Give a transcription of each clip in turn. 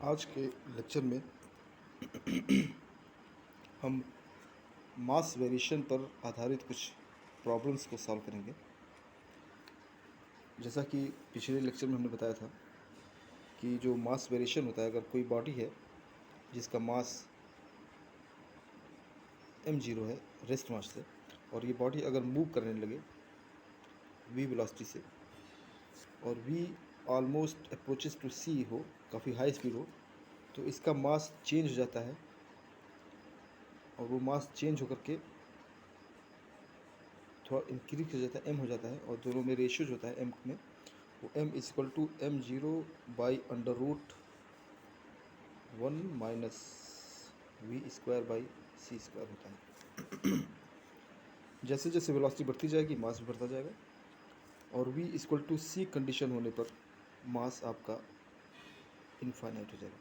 आज के लेक्चर में हम मास वेरिएशन पर आधारित कुछ प्रॉब्लम्स को सॉल्व करेंगे। जैसा कि पिछले लेक्चर में हमने बताया था कि जो मास वेरिएशन होता है, अगर कोई बॉडी है जिसका मास m0 है रेस्ट मास से, और ये बॉडी अगर मूव करने लगे v वेलोसिटी से और v almost approaches to c हो, काफ़ी हाई स्पीड हो, तो इसका मास चेंज हो जाता है और वो मास चेंज होकर के थोड़ा इंक्रीज हो जाता है, m हो जाता है, और दोनों में रेशियो होता है m में, वो m equal to m0 by under root 1 minus v square by c square होता है। जैसे जैसे वेलोसिटी बढ़ती जाएगी मास भी बढ़ता जाएगा, और v equal to c condition होने पर मास आपका इनफाइनाइट हो जाएगा,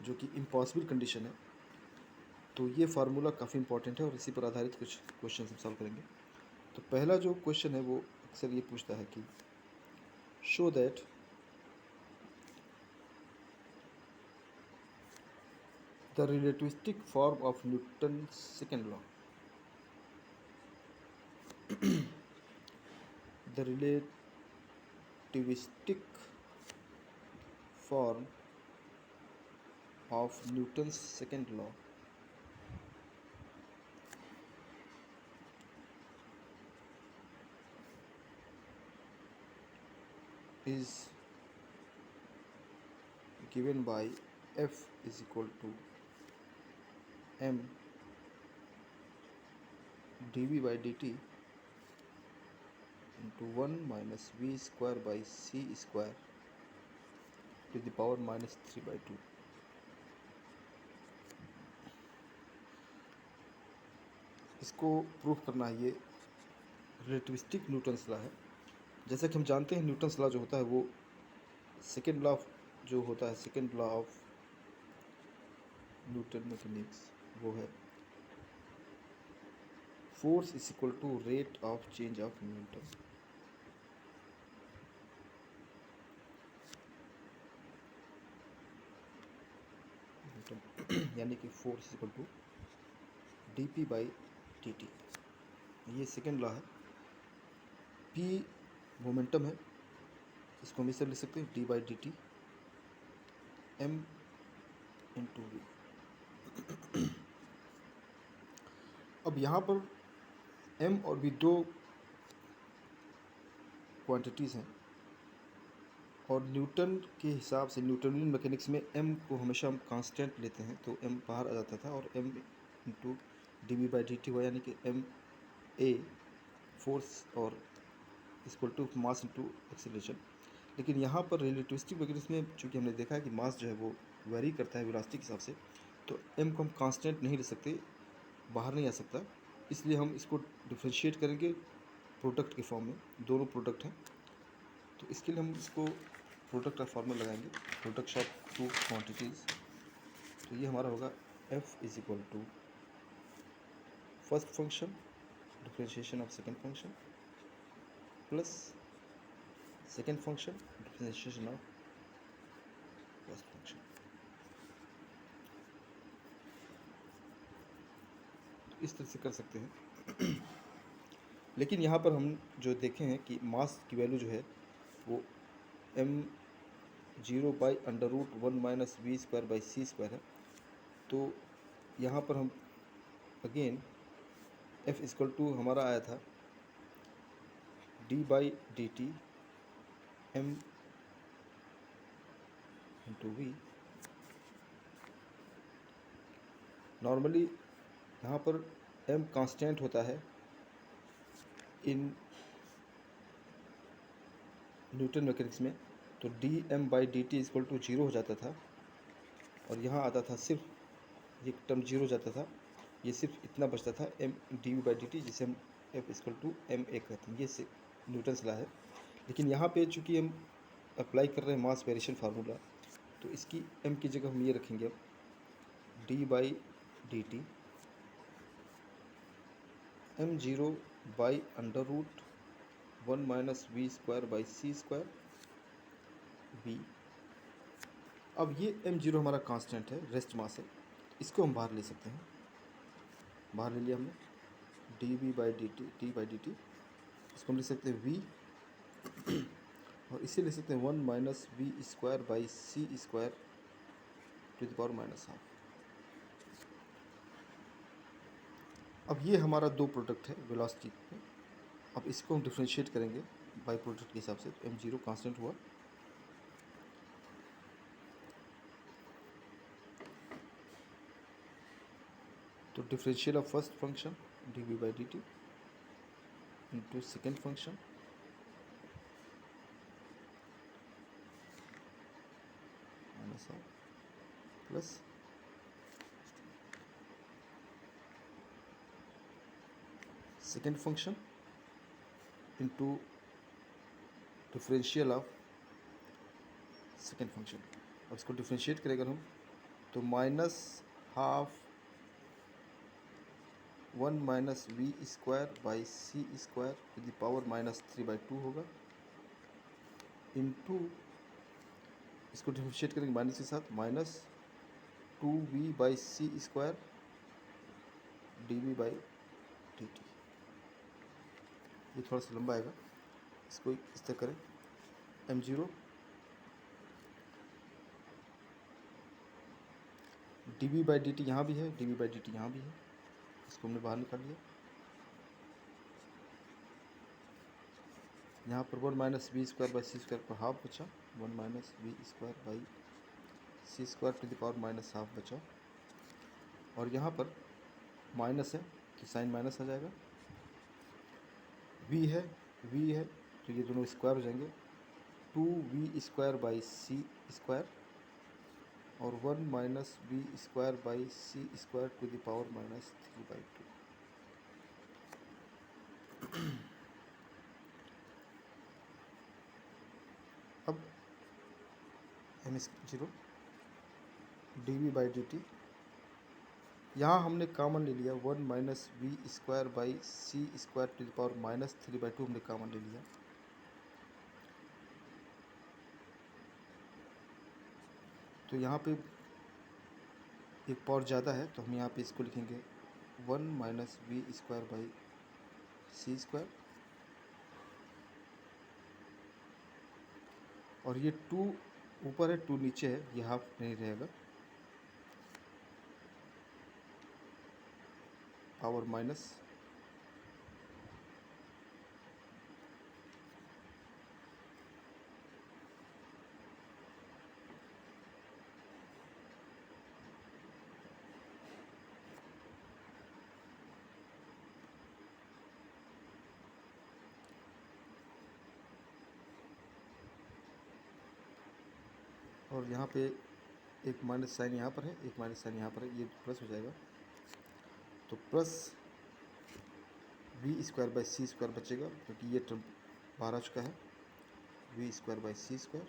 जो कि इम्पॉसिबल कंडीशन है। तो ये फार्मूला काफ़ी इंपॉर्टेंट है और इसी पर आधारित कुछ क्वेश्चन हम सॉल्व करेंगे। तो पहला जो क्वेश्चन है वो अक्सर ये पूछता है कि show that the relativistic form of Newton second law, the relativistic form of Newton second law is given by F is equal to m dv by dt into 1 minus v square by c square to the power minus 3 by 2। इसको proof करना है। ये relativistic Newton's law है। जैसा कि हम जानते हैं न्यूटन्स लॉ जो होता है वो सेकेंड लॉ जो होता है, second law of Newton mechanics, वो है force is equal to rate of change of momentum. यानी कि force is equal to d p by t t. ये सेकेंड लॉ है। पी मोमेंटम है, इसको हम इसे लिख सकते हैं d by d t m into v. अब यहाँ पर m और v दो क्वांटिटीज़ हैं, और न्यूटन के हिसाब से न्यूटनियन मैकेनिक्स में m को हमेशा हम कांस्टेंट लेते हैं, तो m बाहर आ जाता था और m into d v by d t हुआ, यानी कि m a फोर्स और equal to mass into acceleration. लेकिन यहाँ पर रिलेटिविस्टिक मैकेनिक्स में चूँकि हमने देखा है कि मास जो है वो वेरी करता है वेलोसिटी के हिसाब से, तो m को हम कांस्टेंट नहीं ले सकते, बाहर नहीं आ सकता। इसलिए हम इसको डिफ्रेंशिएट करेंगे प्रोडक्ट के फॉर्म में, दोनों प्रोडक्ट हैं। तो इसके लिए हम इसको प्रोडक्ट का फॉर्मूला लगाएंगे, प्रोडक्ट ऑफ टू क्वांटिटीज़। तो ये हमारा होगा f is equal to first function differentiation of second function plus second function differentiation of first function. तो इस तरह से कर सकते हैं। लेकिन यहाँ पर हम जो देखें हैं कि मास की वैल्यू जो है वो m0 by under root 1 minus v square by c square है। तो यहाँ पर हम अगेन f इक्वल टू हमारा आया था d by d t m into v. Normally यहाँ पर m कांस्टेंट होता है इन न्यूटन मैकेनिक्स में, तो d m by d t equal to zero हो जाता था, और यहाँ आता था सिर्फ ये टर्म जीरो हो जाता था, ये सिर्फ इतना बचता था m d v by d t, जिसे हम f equal to m a कहते हैं। ये न्यूटन्स लॉ है। लेकिन यहाँ पे चूँकि हम अप्लाई कर रहे हैं मास वेरिएशन फार्मूला, तो इसकी m की जगह हम ये रखेंगे अब d by d t m0 by under root 1 minus v square by c square v अब ये m0 हमारा कांस्टेंट है, रेस्ट मास है, इसको हम बाहर ले सकते हैं। बाहर ले लिया हमने dv/dt, इसको हम लिख सकते हैं v, और इसे ले सकते हैं 1 minus v square by c square to the power minus half. अब ये हमारा दो प्रोडक्ट है वेलोसिटी पे। अब इसको हम डिफ्रेंशिएट करेंगे बाई प्रोडक्ट के हिसाब से, तो m0 कांस्टेंट हुआ। तो differential of first function dv/dt into second function minus half plus second function into differential of second function. और इसको डिफ्रेंशिएट करें अगर हम, तो minus half 1 minus v square by c square to the power -3/2 होगा, into इसको differentiate करेंगे minus के साथ, minus 2v by c square dv/dt। ये थोड़ा सा लंबा आएगा, इसको इस तरह करें, m0 dv/dt यहाँ भी है, dv/dt यहाँ भी है, इसको हमने बाहर निकाल लिया। यहाँ पर 1 minus v square by c square पर हाफ बचा, 1 minus v square by c square to the power minus half बचा, और यहाँ पर माइनस है तो साइन माइनस आ जाएगा, v है तो ये दोनों स्क्वायर हो जाएंगे, 2v square by c square और 1 minus v square by c square to the power -3/2। अब m0 dv/dt, यहाँ हमने कॉमन ले लिया 1 minus v square by c square to the power -3/2 हमने कॉमन ले लिया। तो यहाँ पे एक पावर ज़्यादा है तो हम यहाँ पे इसको लिखेंगे 1 minus v square by c square, और ये 2 ऊपर है 2 नीचे है, ये हाफ नहीं रहेगा, पावर माइनस और यहाँ पे एक माइनस साइन यहाँ पर है, एक माइनस साइन यहाँ पर है, ये प्लस हो जाएगा, तो plus v square by c square बचेगा क्योंकि ये टर्म बाहर आ चुका है, v square by c square,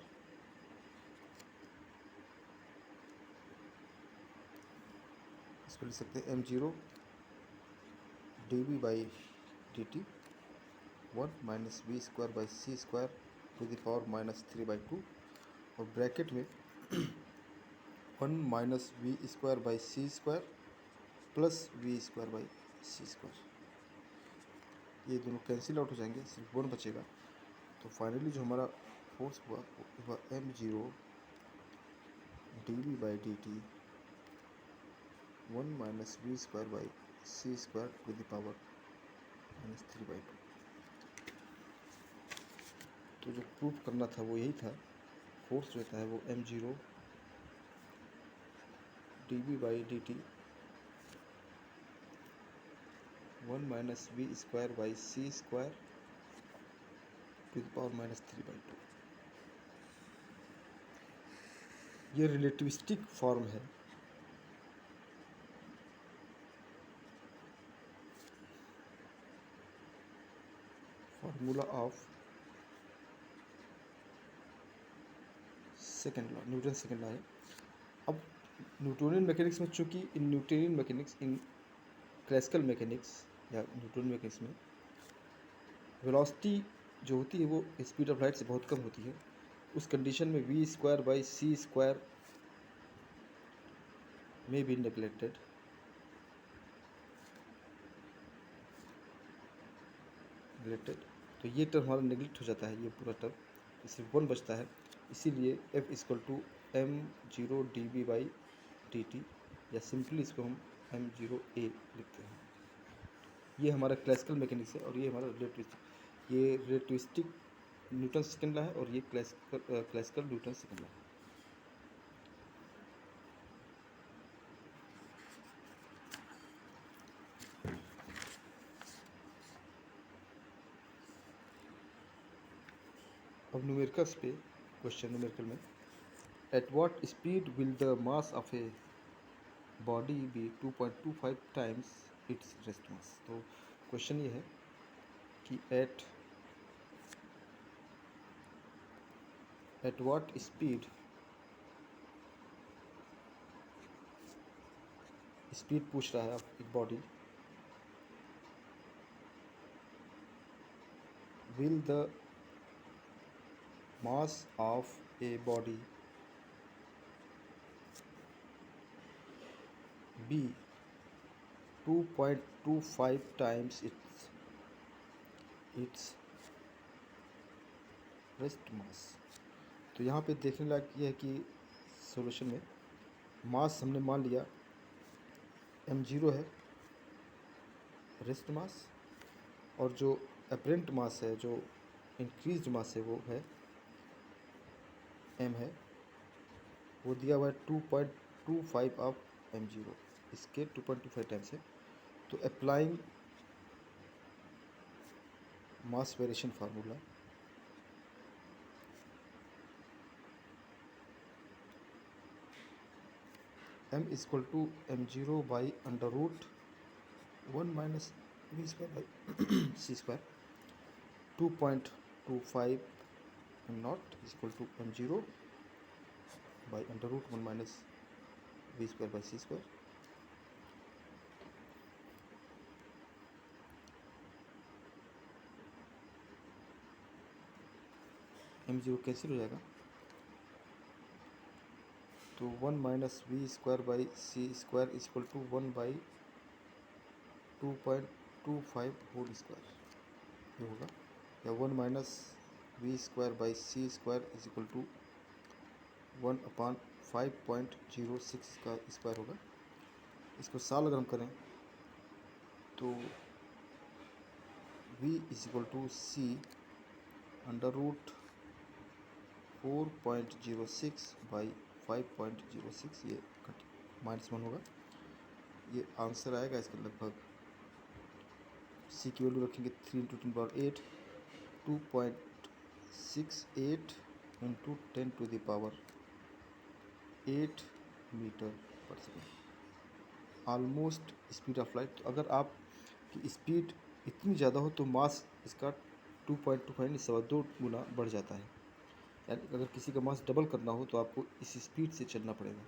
इसको लिख सकते हैं m0 dv/dt 1 minus v square by c square to the power -3/2, और ब्रैकेट में 1 minus v square by c square plus v square by c square, ये दोनों कैंसिल आउट हो जाएंगे, सिर्फ 1 बचेगा। तो फाइनली जो हमारा फोर्स हुआ वो m0 dv/dt 1 minus v square by c square to the power -3/2। तो जो प्रूफ करना था वो यही था, फोर्स जो होता है वो m0 dv/dt 1 minus v square by c square to the power -3/2। ये रिलेटिविस्टिक फॉर्म है, formula of second law, Newton second law है। अब न्यूटोनियन मैकेनिक्स में, चूँकि in Newtonian mechanics, in classical mechanics या न्यूटोनियन मैकेनिक्स में वेलोसिटी जो होती है वो स्पीड ऑफ लाइट से बहुत कम होती है, उस कंडीशन में v square by c square may be neglected. तो ये टर्म हमारा नेग्लेक्ट हो जाता है, ये पूरा टर्म, तो सिर्फ 1 बचता है। इसीलिए F equal to m0 dB/dt, या सिंपली इसको हम m0a लिखते हैं। ये हमारा क्लासिकल मैकेनिक्स है और ये हमारा रिलेटिविस्टिक, ये रिलेटिविस्टिक न्यूटन सेकंड लॉ है और ये क्लासिकल न्यूटन सेकंड लॉ है। अब न्यूमेरिकल्स पे क्वेश्चन, न्यूमेरिकल में at what speed will the mass of a body be 2.25 times its rest mass. तो क्वेश्चन ये है कि एट व्हाट स्पीड पूछ रहा है आप, एक body will the mass of a body be 2.25 times its rest mass। तो यहाँ पे देखने लायक ये है कि सॉल्यूशन में मास हमने मान लिया m0 है रेस्ट मास, और जो अपरेंट मास है, जो इंक्रीज्ड मास है, वो है m है, वो दिया हुआ है 2.25 ऑफ m0, इसके 2.25 टाइम्स है। तो applying mass variation formula, m equal to m0 by under root 1 minus v square by c square, 2.25 m not equal to m0 by under root 1 minus v square by c square. m0 cancel हो जाएगा, तो 1 minus v square by c square equal to 1 by 2.25 whole square ये होगा, या 1 minus v square by c square is equal to 1/5.06 का square होगा। इसको साल अगर हम करें तो v is equal to c under root 4.06 by 5.06, ये -1 होगा। ये आंसर आएगा इसका लगभग, सी की वैल्यू रखेंगे 3 into 10⁸, 2.68 into 10 to the power 8 metre पर second, almost speed of light. तो अगर आप की स्पीड इतनी ज़्यादा हो तो मास इसका 2.25 2 गुना बढ़ जाता है, यानी अगर किसी का मास डबल करना हो तो आपको इस स्पीड से चलना पड़ेगा।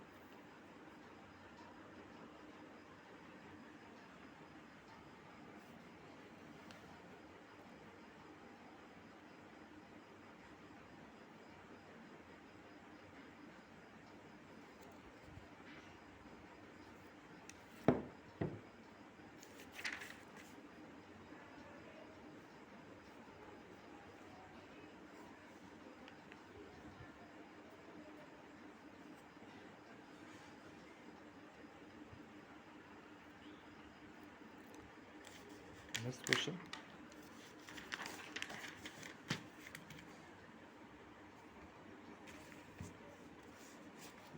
नेक्स्ट क्वेश्चन,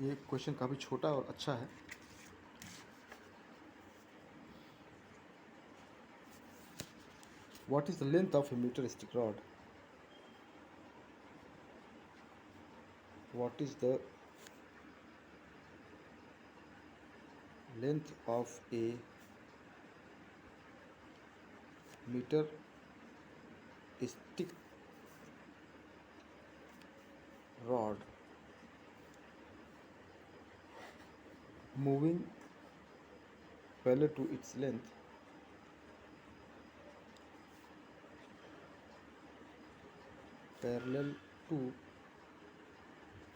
ये क्वेश्चन काफ़ी छोटा और अच्छा है। What is the length of a meter stick rod? What is the length of a meter stick rod moving parallel to its length parallel to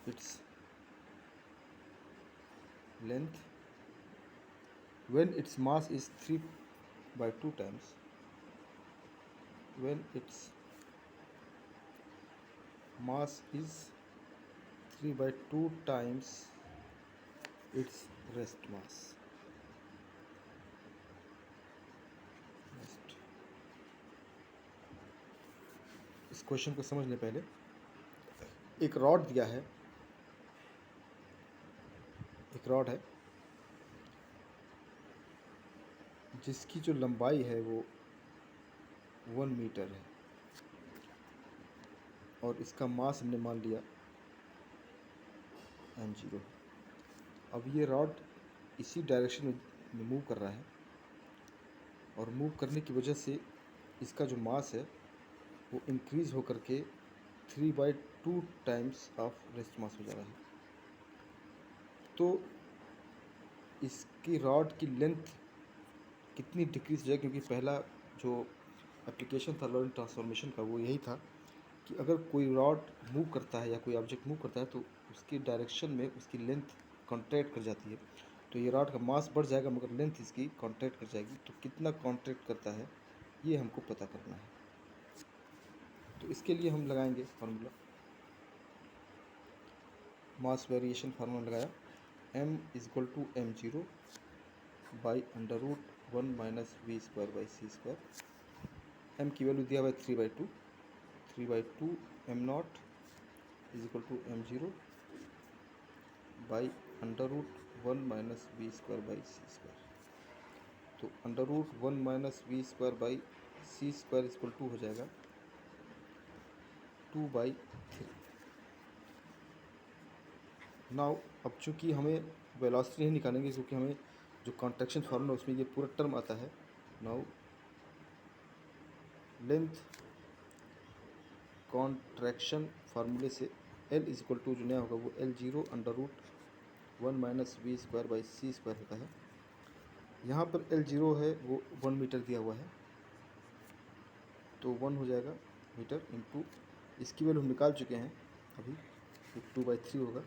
its length when its mass is 3 by 2 times, when its mass is 3 by 2 times its rest mass. Rest. इस question को समझ लें पहले। एक rod दिया है, एक rod है जिसकी जो लंबाई है वो 1 मीटर है और इसका मास हमने मान लिया m0। अब ये रॉड इसी डायरेक्शन में मूव कर रहा है और मूव करने की वजह से इसका जो मास है वो इंक्रीज़ होकर के 3 by 2 times of rest mass हो जा रहा है। तो इसकी रॉड की लेंथ कितनी डिक्रीज हो जाए, क्योंकि पहला जो एप्लीकेशन था लॉरेंट ट्रांसफॉर्मेशन का वो यही था कि अगर कोई रॉड मूव करता है या कोई ऑब्जेक्ट मूव करता है तो उसकी डायरेक्शन में उसकी लेंथ कॉन्ट्रैक्ट कर जाती है। तो ये रॉड का मास बढ़ जाएगा मगर लेंथ इसकी कॉन्ट्रैक्ट कर जाएगी। तो कितना कॉन्ट्रैक्ट करता है ये हमको पता करना है। तो इसके लिए हम लगाएंगे फार्मूला, मास वेरिएशन फार्मूला लगाया, m = m0 by √1 minus v²/c²। m की वैल्यू दिया हुआ है 3/2, 3/2 m0 = m0 by √1 minus v²/c²। तो √1 माइनस v²/c² = 2 हो जाएगा 2/3। नाउ अब चूँकि हमें वेलोसिटी नहीं निकालेंगे क्योंकि हमें जो कॉन्ट्रैक्शन फार्मूला उसमें ये पूरा टर्म आता है। नाउ लेंथ कॉन्ट्रैक्शन फार्मूले से L = जो नया होगा वो L0 √1 माइनस v²/c² होता है। यहाँ पर L0 है वो 1 मीटर दिया हुआ है तो 1 हो जाएगा मीटर इंटू इसकी वैल्यू हम निकाल चुके हैं अभी, तो 2/3 होगा,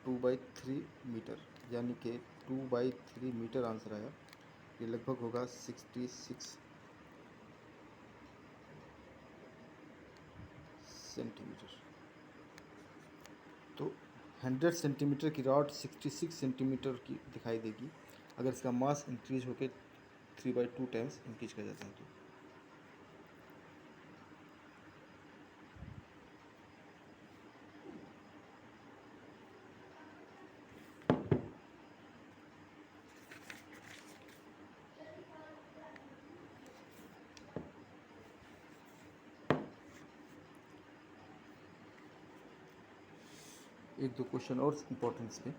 2/3 मीटर, यानी कि 2/3 मीटर आंसर आया। ये लगभग होगा 66 सेंटीमीटर। तो 100 सेंटीमीटर की रॉड 66 सेंटीमीटर की दिखाई देगी अगर इसका मास इंक्रीज होकर 3/2 टाइम्स इंक्रीज कर जाता है। तो एक दो क्वेश्चन और इम्पोर्टेंस पे।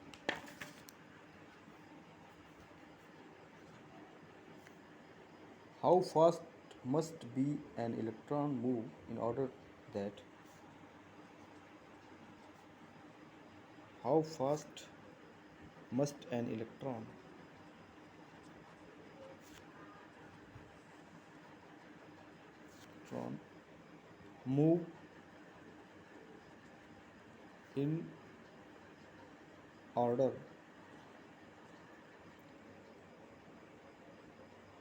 How fast must be an electron move in order that, how fast must an electron move in order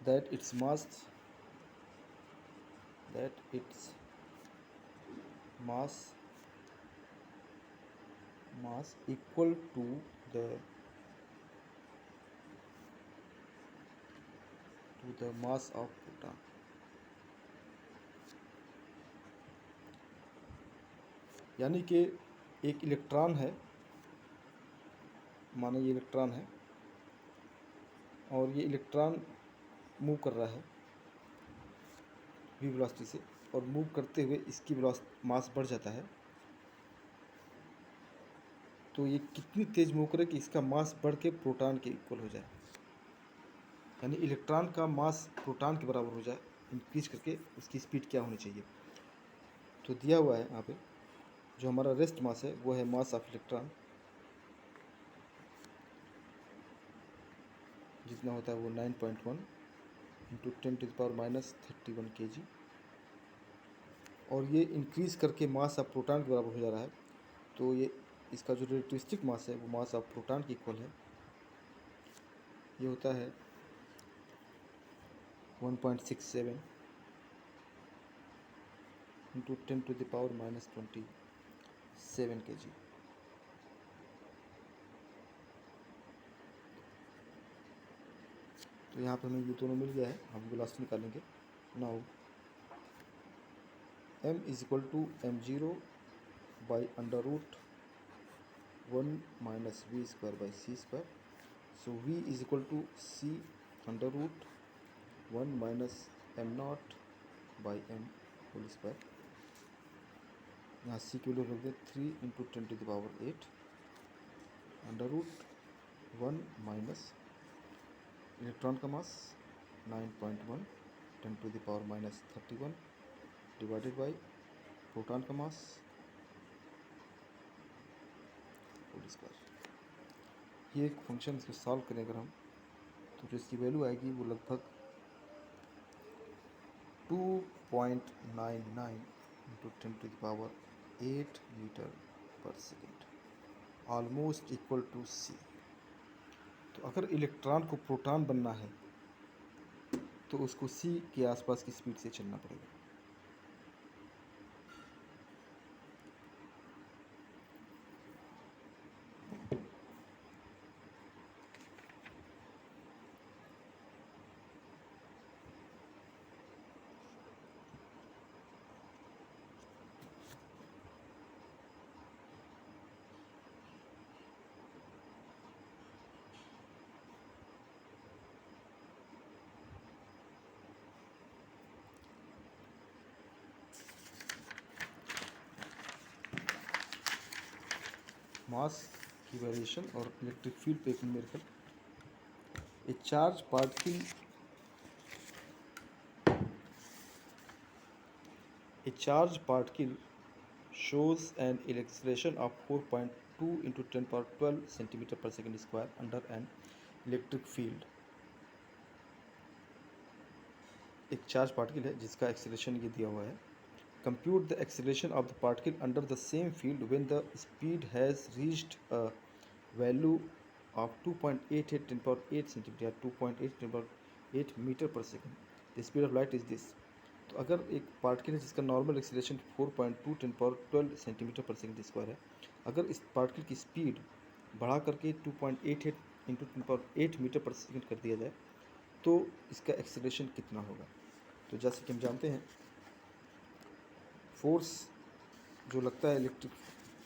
that its mass equal to the mass of proton। यानी कि एक इलेक्ट्रॉन है, मानो ये इलेक्ट्रॉन है और ये इलेक्ट्रॉन मूव कर रहा है v वेलोसिटी से, और मूव करते हुए इसकी मास बढ़ जाता है। तो ये कितनी तेज़ मूव करे कि इसका मास बढ़ के प्रोटॉन के इक्वल हो जाए, यानी इलेक्ट्रॉन का मास प्रोटॉन के बराबर हो जाए, इंक्रीज करके उसकी स्पीड क्या होनी चाहिए। तो दिया हुआ है यहाँ पे जो हमारा रेस्ट मास है वो है मास ऑफ इलेक्ट्रॉन, जितना होता है वो 9.1 इंटू 10⁻³ kg, और ये इंक्रीज करके मास ऑफ प्रोटॉन के बराबर हो जा रहा है। तो ये इसका जो रिलेटिविस्टिक मास है वो मास ऑफ प्रोटॉन के इक्वल है। ये होता है 1.67 इंटू 10⁻⁻27 kg। तो यहाँ पे हमें ये दोनों मिल गया है, हम वेलोसिटी निकालेंगे। Now m is equal to m0 by under root 1 minus v square by c square. So v is equal to c under root 1 minus m naught by m whole square. यहाँ c की value रख दें 3 into 10⁸ under root 1 minus electron का mass 9.1 10⁻⁻31 divided by proton का मास whole square. ये एक function, इसको solve करें अगर हम, तो जो इसकी वैल्यू आएगी वो लगभग 2.99 इंटू 10⁸ मीटर पर सेकेंड, ऑलमोस्ट इक्वल टू सी। तो अगर इलेक्ट्रॉन को प्रोटॉन बनना है तो उसको सी के आसपास की स्पीड से चलना पड़ेगा। मास की वेरिएशन और इलेक्ट्रिक फील्ड पे एक numerical. A charge particle shows an acceleration of 4.2 into 10⁻12 centimeter per second square under an electric field। एक चार्ज पार्टिकल है जिसका एक्सेलरेशन ये दिया हुआ है। Compute the acceleration of the particle under the same field when the speed has reached a value of 2.88 10⁸ centimetre या 2.8 10⁸ metre पर second. The speed of light is this. तो अगर एक पार्टिकल है जिसका नॉर्मल एक्सेलरेशन 4.2 10⁻12 सेंटीमीटर पर second square है, अगर इस पार्टिकल की स्पीड बढ़ा करके 2.88 इंटू 10⁸ मीटर पर सेकेंड कर दिया जाए तो इसका एक्सेलरेशन कितना होगा। तो जैसे कि हम जानते हैं, फोर्स जो लगता है इलेक्ट्रिक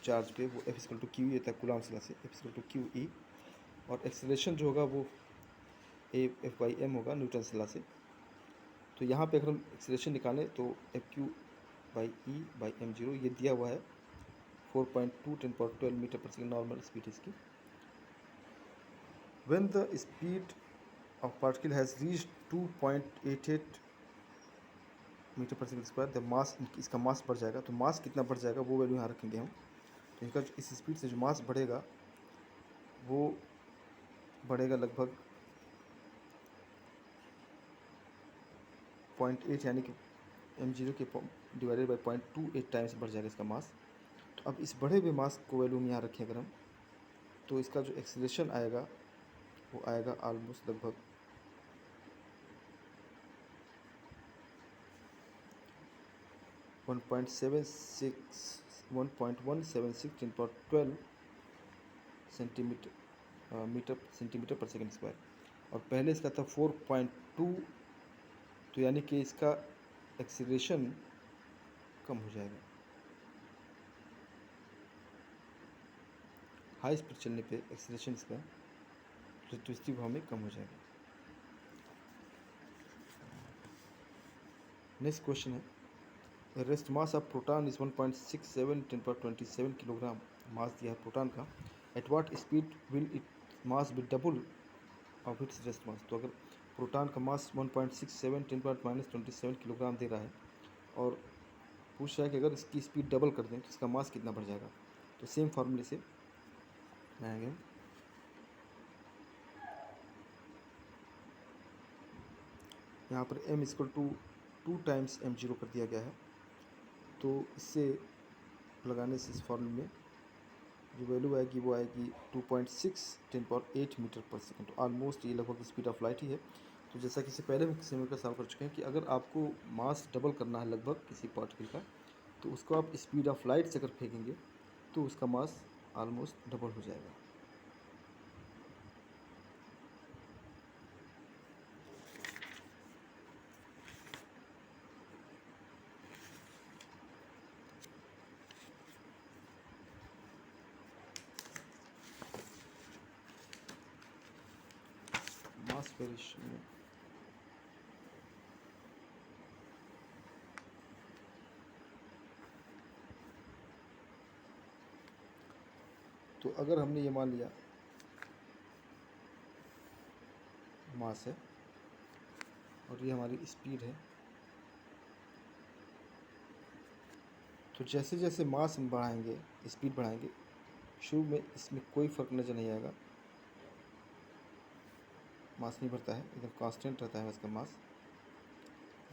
चार्ज पे वो F=q होता है, कूलॉम्स लॉ से F=q_E, और एक्सेलरेशन जो होगा वो F/m होगा न्यूटन्स लॉ से। तो यहाँ पे अगर हम एक्सेलरेशन निकालें तो F/q/E/m0 ये दिया हुआ है 4.2 10⁻12 मीटर पर सेकेंड नॉर्मल स्पीड इसकी। When the speed of particle has reached 2.88 meter पर सेकेंड स्क्वायर, द मास, इसका मास बढ़ जाएगा। तो मास कितना बढ़ जाएगा वो वैल्यू यहाँ रखेंगे हम। तो इसका इस स्पीड से जो मास बढ़ेगा वो बढ़ेगा लगभग 0.8 यानी कि m0 के डिवाइडेड बाई 0.28 टाइम्स बढ़ जाएगा इसका मास। तो अब इस बढ़े हुए मास को वैल्यू हम यहाँ रखें अगर हम, तो इसका जो एक्सेलरेशन आएगा वो आएगा ऑलमोस्ट लगभग 1.176 10⁻12 सेंटीमीटर पर सेकेंड स्क्वायर, और पहले इसका था 4.2, तो यानी कि इसका एक्सीलरेशन कम हो जाएगा। हाई स्पीड चलने पे एक्सीलरेशन इसका रिलेटिविस्टिक भाव में कम हो जाएगा। नेक्स्ट क्वेश्चन है, rest mass of proton is 1.67 10⁻27 kilogram. Mass दिया है प्रोटॉन का। At what speed will it mass be double of its rest mass. तो अगर प्रोटॉन का मास 1.67 10⁻27 किलोग्राम दे रहा है और पूछ रहा है कि अगर इसकी स्पीड डबल कर दें तो इसका मास कितना बढ़ जाएगा। तो सेम फार्मूले से आएंगे, यहाँ पर m=2 टाइम्स m0 कर दिया गया है। तो इससे लगाने से इस फॉर्मूले में जो वैल्यू आएगी वो आएगी 2.6 10⁸ मीटर पर सेकंड। तो ऑलमोस्ट ये लगभग स्पीड ऑफ लाइट ही है। तो जैसा कि इससे पहले हम किसी में का सॉल्व कर चुके हैं कि अगर आपको मास डबल करना है लगभग किसी पार्टिकल का, तो उसको आप स्पीड ऑफ लाइट से अगर फेंकेंगे तो उसका मास ऑलमोस्ट डबल हो जाएगा। मास वेरिएशन में तो अगर हमने ये मान लिया मास है और ये हमारी स्पीड है, तो जैसे जैसे मास हम बढ़ाएंगे, स्पीड बढ़ाएंगे, शुरू में इसमें कोई फ़र्क नज़र नहीं आएगा, मास नहीं बढ़ता है, एकदम कांस्टेंट रहता है इसका मास।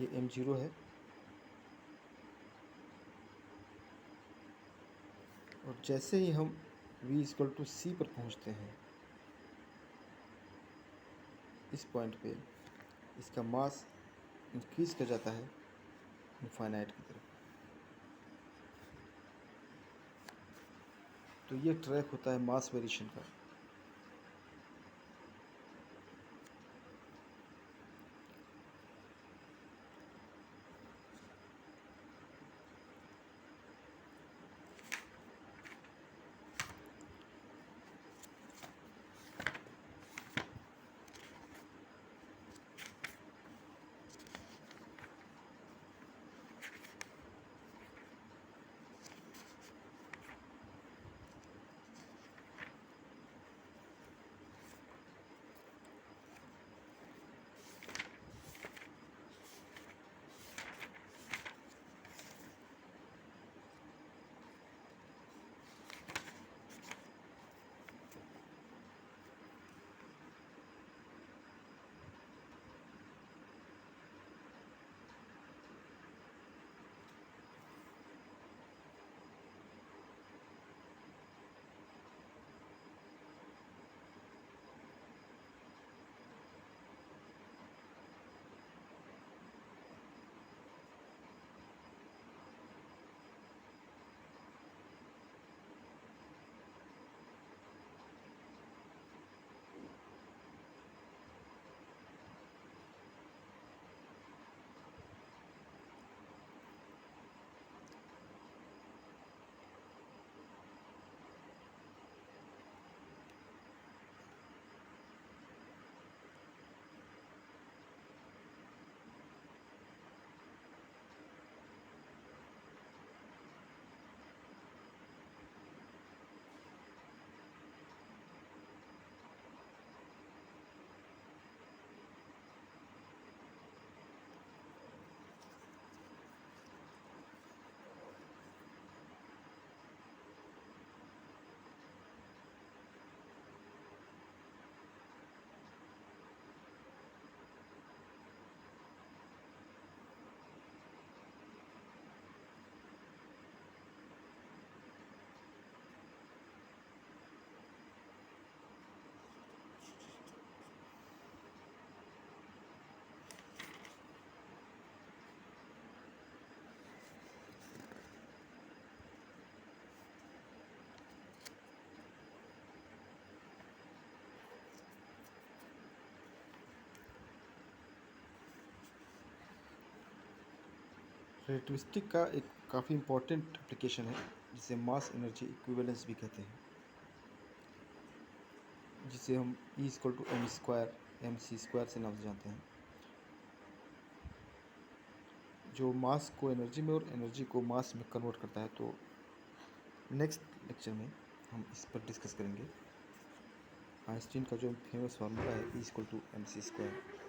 ये m0 है और जैसे ही हम v=c पर पहुंचते हैं, इस पॉइंट पे इसका मास इंक्रीज कर जाता है इनफाइनाइट की तरफ। तो ये ट्रैक होता है मास वेरिएशन का। रिलेटिविस्टिक का एक काफ़ी इम्पोर्टेंट एप्लीकेशन है जिसे मास एनर्जी इक्विवेलेंस भी कहते हैं, जिसे हम E=mc² से नाम से जानते हैं, जो मास को एनर्जी में और एनर्जी को मास में कन्वर्ट करता है। तो नेक्स्ट लेक्चर में हम इस पर डिस्कस करेंगे। आइंस्टीन का जो फेमस फार्मूला है E=mc²।